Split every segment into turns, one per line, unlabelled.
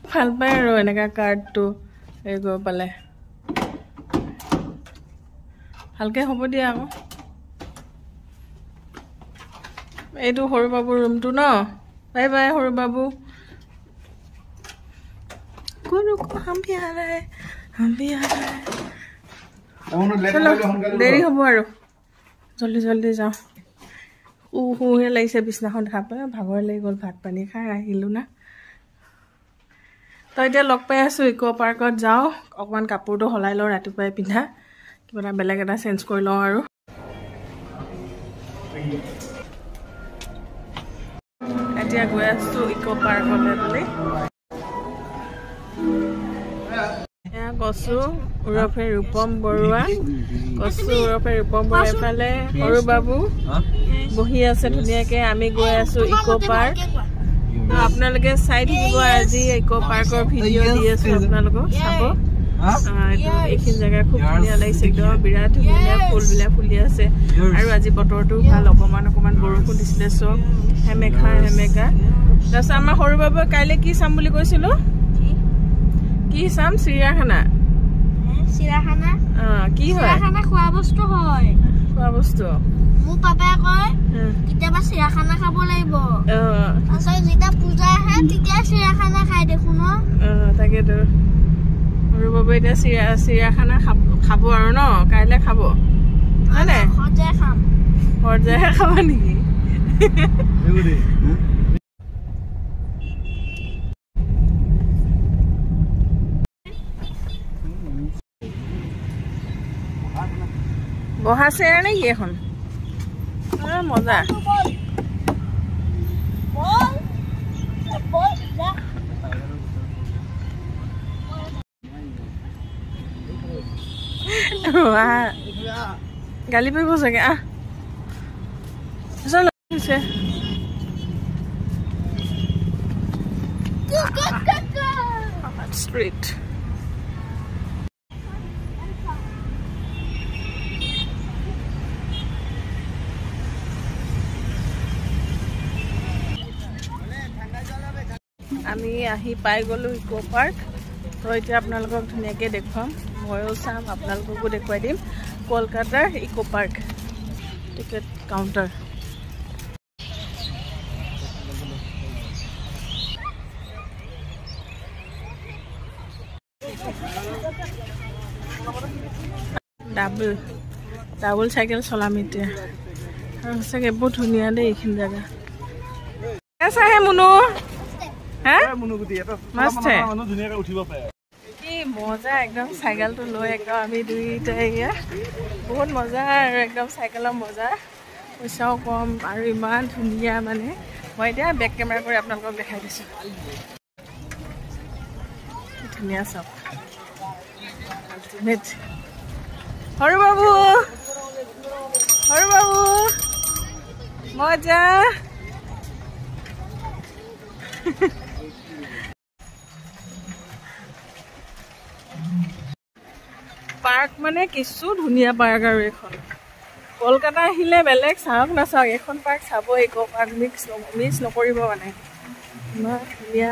ভাল পায় আৰু এনেকা কাৰ্ডটো হেৰি কৰিব পালে ভালকে হ'ব দিয়া আকৌ এইটো সৰু বাবুৰ ৰুমটো ন বাই বাই সৰু বাবু কোন हम भी आ रहा है চলো দেৰি হ'ব আৰু জলদি জলদি যাওঁ উহে লাগিছে বিছনাখন দেখা পাই ভাগৰ লাগি গ'ল ভাত পানী খাই আহিলোঁ না তো এতিয়া লগ পাই আছোঁ ইক' পাৰ্কত যাওঁ অকণমান কাপোৰটো সলাই লওঁ ৰাতিপুৱাই পিন্ধা কিবা এটা বেলেগ এটা চেঞ্জ কৰি লওঁ আৰু এতিয়া গৈ আছোঁ ইক' পাৰ্কলৈ বুলি এয়া কচু ওৰফে ৰূপম বৰুৱা কচু ওৰফে ৰূপম বৰুৱা এফালে সৰু বাবু বহি আছে ধুনীয়াকৈ আমি গৈ আছোঁ ইক' পাৰ্ক তো আপোনালোকে চাই থাকিব আজি ইক' পাৰ্কৰ ভিডিঅ' দি আছোঁ আপোনালোকক চাব এইখিনি জেগা খুব ধুনীয়া লাগিছে একদম বিৰাট ধুনীয়া ফুলবিলাক ফুলি আছে আৰু আজি বতৰটো ভাল অকণমান বৰষুণ দিছিলে চব সেমেকা তাৰপিছত আমাৰ সৰু বাবুৱে কাইলৈ কি চাম বুলি কৈছিলোঁ কি চাম চিৰিয়াখানা কি হয় খোৱা বস্তু মোৰ পাপাই কয় কেতিয়াবা চিৰিয়াখানা খাব লাগিব তাৰপিছত যেতিয়া পূজা আহে তেতিয়া চিৰিয়াখানা খাই দেখো ন তাকেতো সৰু বাবু এতিয়া চিৰিয়াখানা খাব আৰু ন কাইলৈ খাব হয়নে সৰজাইহে খাবা নেকি বহা চেয়াৰ নেকি এখন মজা গালি পাৰিব চাগে ষ্ট্ৰীট আমি আহি পাই গ'লোঁ ইক' পাৰ্ক তো এতিয়া আপোনালোকক ধুনীয়াকৈ দেখুৱাম ময়ো চাম আপোনালোককো দেখুৱাই দিম কলকাতাৰ eco' park ticket counter double cycle চলাম এতিয়া আৰু সঁচাকৈ বহুত ধুনীয়া দেই এইখিনি জেগা চাহে মুনু কি মজা একদম চাইকেলটো লৈ একদম আমি দুইটাই বহুত মজা আৰু একদম চাইকেলৰ মজা পইচাও কম আৰু ইমান ধুনীয়া মানে মই এতিয়া বেক কেমেৰা কৰি আপোনালোকক দেখাই দিছোঁ ধুনীয়া চব সৰু বাবু মজা পাৰ্ক মানে কিছু ধুনীয়া পাৰ্ক আৰু এইখন কলকাতা আহিলে বেলেগ চাওক নাচাওক এখন পাৰ্ক চাব ইক' পাৰ্ক মিছ নকৰিব মানে ইমান ধুনীয়া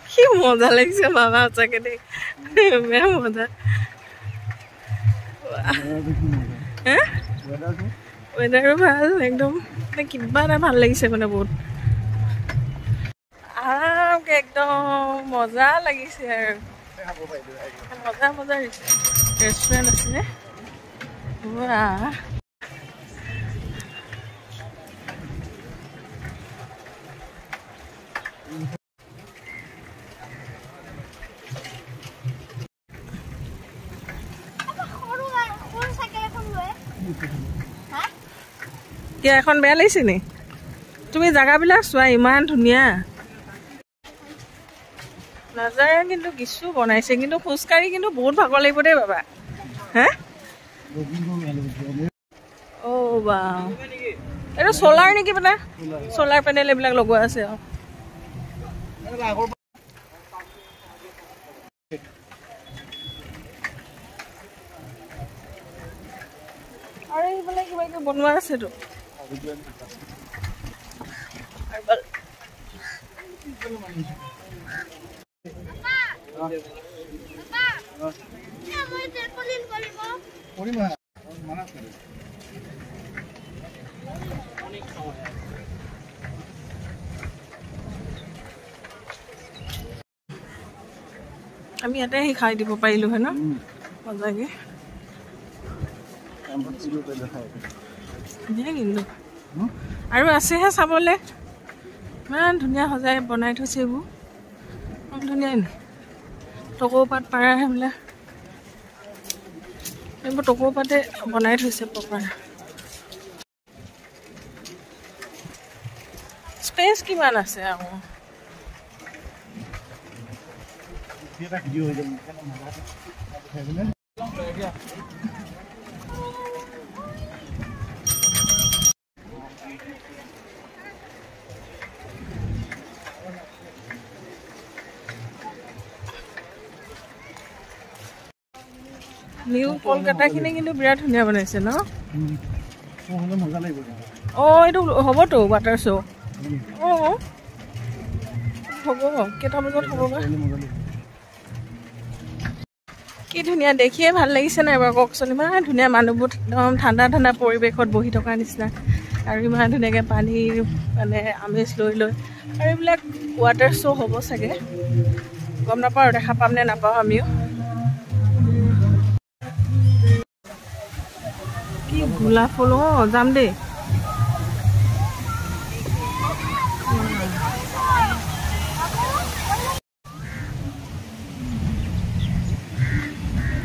কি মজা লাগিছে বাবা সঁচাকে দেই বেয়া মজা ৱেডাৰো ভাল একদম কিবা এটা ভাল লাগিছে মানে বহুত আৰামকে একদম মজা লাগিছে আৰু মজা হৈছে ৰেষ্টুৰেণ্ট আছে কিয় এখন বেয়া লাগিছে নি তুমি জেগাবিলাক চোৱা ইমান ধুনীয়া নাজাৰে কিন্তু কিছু বনাইছে কিন্তু খোজকাঢ়ি কিন্তু বহুত ভাগৰ লাগিব দেই বাবা হা অ' বা এইটো চ'লাৰ নেকি মানে চ'লাৰ পেনেল এইবিলাক লগোৱা আছে তোমাকে বনোৱা আছেতো আমি ইয়াতে আহি খাই দিব পাৰিলো হয় ন মজাকে কিন্তু আৰু আছেহে চাবলৈ ইমান ধুনীয়া সজাই বনাই থৈছে এইবোৰ কম ধুনীয়া নি টকৌপাত পাৰা সেইবিলাক এইবোৰ টকৌপাতে বনাই থৈছে পপাৰ স্পেচ কিমান আছে আকৌ নিউ কলকাতা খিনি কিন্তু বিৰাট ধুনীয়া বনাইছে ন এইটো হ'বতো ৱাটাৰ শ্ব' হ'ব কেইটা বজাত হ'ব বা কি ধুনীয়া দেখিয়ে ভাল লাগিছে নাই বাৰু কওকচোন ইমান ধুনীয়া মানুহবোৰ একদম ঠাণ্ডা ঠাণ্ডা পৰিৱেশত বহি থকাৰ নিচিনা আৰু ইমান ধুনীয়াকৈ পানীৰ মানে আমেজ লৈ লৈ আৰু এইবিলাক ৱাটাৰ শ্ব' হ'ব চাগে গম নাপাওঁ আৰু দেখা পাম নে নাপাওঁ আমিও কি গোলাপ ফুল যাম দেই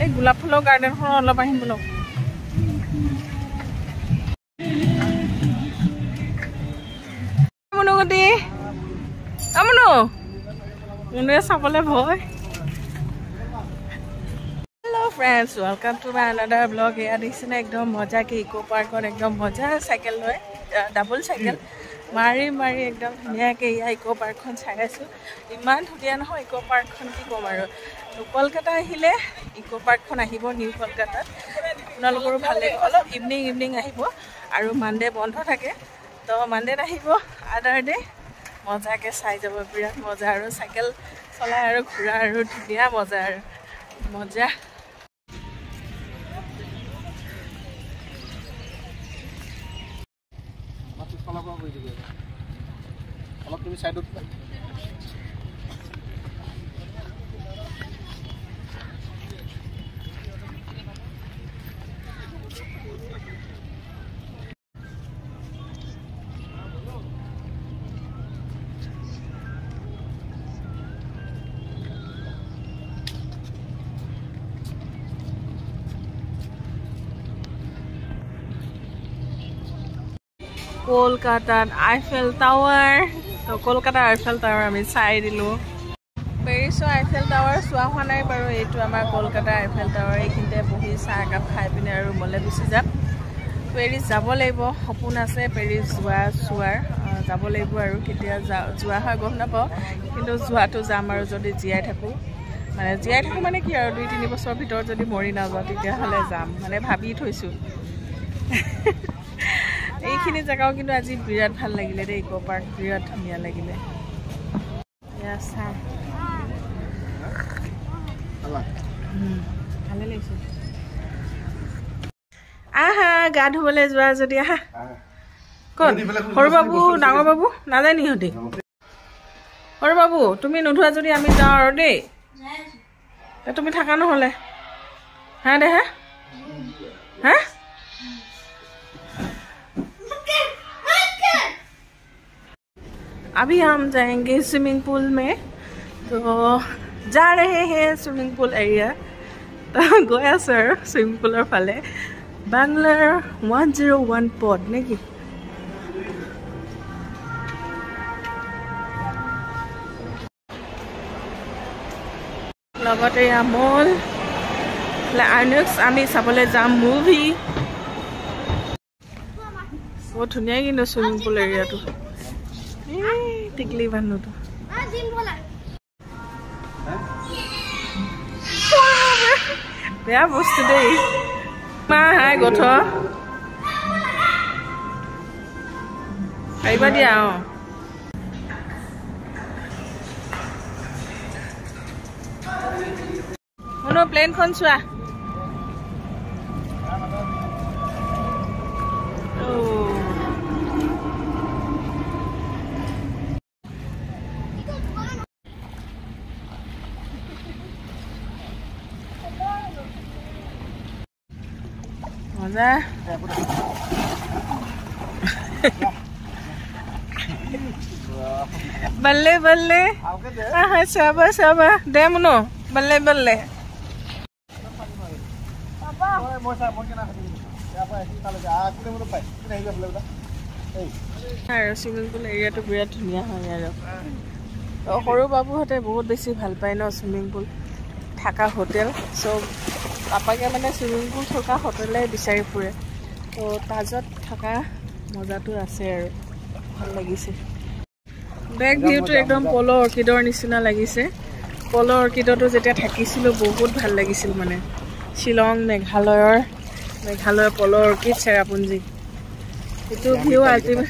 এই গোলাপ ফুলৰ গাৰ্ডেনখন অলপ আহিম বোলো মনুগতি আমনো মনুৱে চাবলৈ ভয় hello friends welcome to my another blog या देखिने एकदम मजा के इको पार्कत एकदम मजा साइकेल लय डबल साइकेल मारी मारी एकदम धुनिया के या इको पार्कखन चाइ आछो इमान धुनिया न इको पार्कखन की कम आरो कोलकाता आहिले इको पार्कखन आहिबो निउ कोलकाता आपनालोকৰ ভাল লাগে অলপ ইভিনিং আহিব আৰু মানডে বন্ধ থাকে তো মানডে আহিব আদাৰ ডে মজাকে চাই যাব বিৰাট মজা আৰু সাইকেল চলাই আৰু ঘুৰা আৰু ধুনিয়া মজা আৰু মজা
অলপ তুমি সাইডত
कोलकाता आइफेल टावर तो कोलकाता आइफेल टावर आम चाय दिलो पेरिसर आइफेल टावर चुआ हुआ ना बार यू आम कोलकाता आइफेल टावर ये बहि चाह एकाप खाई पिने और मले गुसि जाम पेरिस যাব লাগিব সপোন আছে পেৰিছ চোৱাৰ যাব লাগিব আৰু কেতিয়া যোৱা হয় গম নাপাওঁ কিন্তু যোৱাটো যাম আৰু যদি জীয়াই থাকো মানে কি আৰু 2-3 বছৰ ভিতৰত যদি মৰি নাযাওঁ তেতিয়া হলে যাম মানে ভাবি থৈছো এইখিনি জায়গাও কিন্তু আজি বিৰাট ভাল লাগিলে দে ইকো পাৰ্ক বিৰাট ধুনীয়া লাগিলে ইয়া চাই ভালে লাগিছে আহা গা ধুবলৈ যোৱা যদি আহা কোন সৰু বাবু ডাঙৰ বাবু নাজানি হতে সৰু বাবু তুমি নধুৱা যদি আমি যাওঁ আৰু দেই তুমি থাকা নহলে হা দে হা হা अभी हम जाएंगे स्विमिंग पूल में तो जा रहे हैं स्विमिंग पूल एरिया तो गया सर स्विमिंग पूलर फाले बांग्लार 101 पद नेकी लगते या मॉल आइनक्स आमी चाबले जाम मुवी बहुत धुनिया किन्तु स्विमिंग पूल एरिया तो टिकली बान्नु तो बेया बस्तु देई मा हाय गथ আহিবা দিয়া শুনো প্লেনখন চোৱা মজা बल्ले बल्ले साबा साबा दे मुनो बल्ले बल्ले सुइमिंग पुल एरियाটো বিৰাট ধুনীয়া হয় আৰু সৰু বাবুহঁতে বহুত বেছি ভাল পায় ন সুইমিং পুল থাকা হোটেল সব পাপাকে মানে সুইমিং পুল থকা হোটেলে বিচাৰি ফুৰে তো তাজত থকা মজাটো আছে আৰু ভাল লাগিছে বেক ভিউটো একদম পলো অৰ্কিডৰ নিচিনা লাগিছে পলো অৰ্কিডটো যেতিয়া থাকিছিল বহুত ভাল লাগিছিল মানে শিলং মেঘালয়ৰ পলো অৰ্কিড চেৰাপুঞ্জি এটো ভিউ আল্টিমেট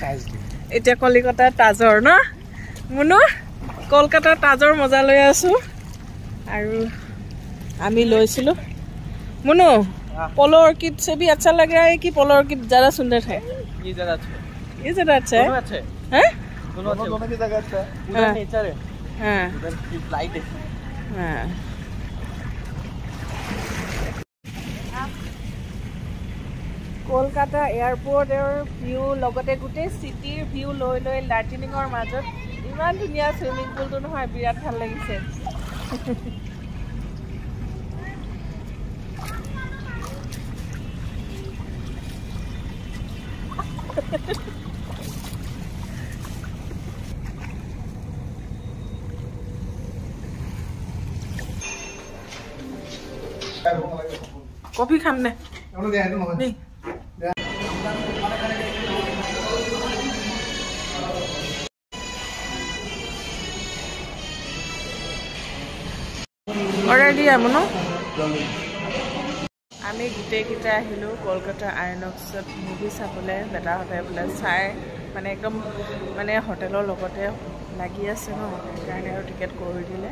এটা কলিকতা তাজৰ ন মুনু কলকাতা তাজৰ মজা লৈ আছো আৰু আমি লৈছিলো मुनो पोलो ऑर्किड से भी अच्छा लग रहा है कि पोलो ऑर्किड ज्यादा सुंदर है ये ज्यादा अच्छा है हैं दोनों की जगह अच्छा है उधर नेचर है हां उधर लाइट है हां कोलकाता एयरपोर्टर व्यू लगते गुटे सिटीर व्यू लय लय लाइटिनिंगर মাজত ইমান ধুনিয়া সুইমিং পুলটো নহয় বিৰাট ভাল লাগিছে कॉफी खामने ऑर्डर दिया मनो আমি গোটেইকেইটা আহিলো কলকাতা আইনক্সত মুভি চাবলৈ বেটাহঁতে বোলে চাই মানে একদম মানে হোটেলৰ লগতে লাগি আছে ন সেইকাৰণে আৰু টিকেট কৰি দিলে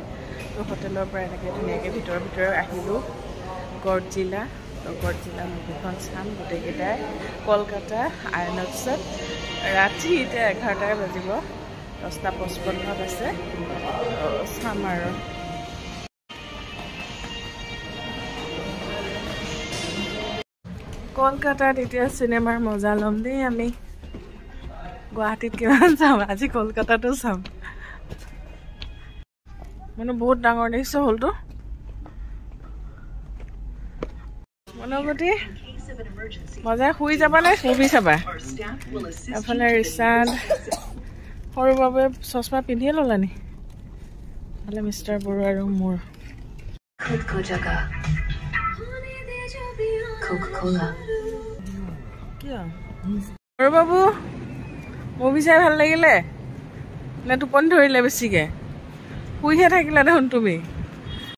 তো হোটেলৰ পৰা এনেকৈ ধুনীয়াকৈ ভিতৰে আহিলোঁ গডজিলা মুভিখন চাম গোটেইকেইটাই কলকাতা আইনক্সত ৰাতি এতিয়া 11টাই বাজিব 10:55 আছে চাম আৰু কলকাতাত এতিয়া সিনেমাৰ মজা লম দেই আমি গুৱাহাটীত কিমান চাম আজি কলকাতাতো চাম মানে বহুত ডাঙৰ দেখিছ হলটো মনগতি মজা শুই যাবা নে মুভি চাবা এফালে ৰিচান সৰু বাবে চশমা পিন্ধিয়ে ললানি ভালে মিষ্টাৰ বড়ো আৰু মোৰ খুদ কো জাগা Coca-Cola. क्या? और बाबू मूवी चाই ভাল লাগিলে না টোপনি ধৰিলে বেছিকে শুইহে থাকিলা দেখোন তুমি